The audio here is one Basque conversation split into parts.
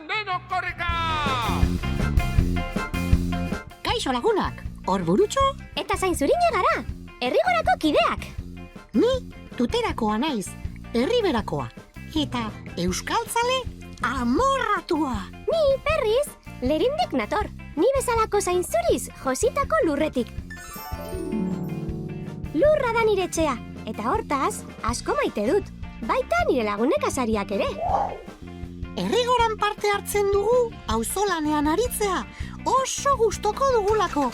denok korrika! Kaixo lagunak, hor burutxo? Eta zain zurina gara, herrigorako kideak. Ni tuterakoa naiz, herriberakoa. Eta euskaltzale amorratua. Ni, berriz, lerindik nator. Ni bezalako zain zuriz jositako lurretik. Lurra da nire etxea, eta hortaz, asko maite dut. Baita nire lagunek asariak ere. Herrigoran parte hartzen dugu, auzolanean aritzea, oso gustoko dugulako.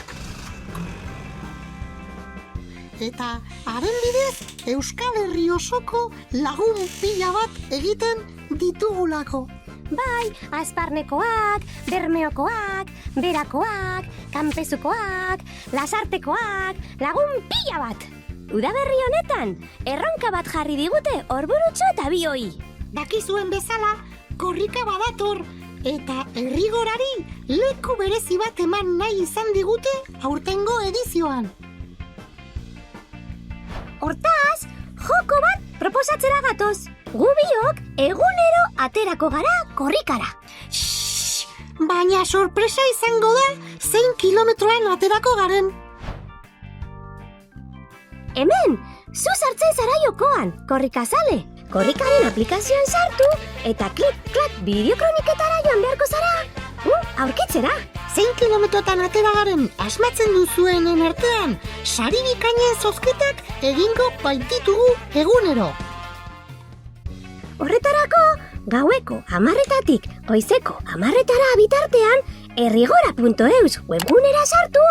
Eta haren bidez, Euskal Herri osoko lagun pila bat egiten ditugulako. Bai, azparnekoak, bermeokoak, berakoak, kanpezukoak, lasartekoak, lagun pila bat. Udaberri honetan, erronka bat jarri digute Orburutxo eta Bioi. Dakizuen bezala, korrika badator, eta herrigorari leku berezi bat eman nahi izan digute aurtengo edizioan. Hortaz, joko bat proposatzera gatoz. Gu biok egunero aterako gara korrikara. Baina sorpresa izango da, zein kilometroan aterako garen. Hemen, zu sartzen zara jokoan, korrikazale. Korrikaren aplikazioan sartu eta klik-klak bideokroniketara joan beharko zara. Aurkitzera. Zein kilometrotan atera garen asmatzen duzuenen artean, sari bikainen zozketak egingo baititugu egunero. Horretarako, gaueko 10:00-tatik goizeko 10:00-tara bitartean, herrigora.eus webgunera sartu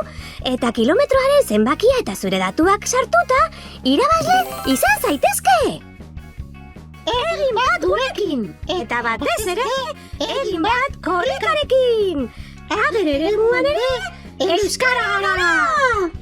eta kilometroaren zenbakia eta zure datuak sartuta, irabazle izan zaitezke! Egin bat gurekin! Eta batez ere, egin bat korrikarekin! Ager eremuan ere, euskara gara!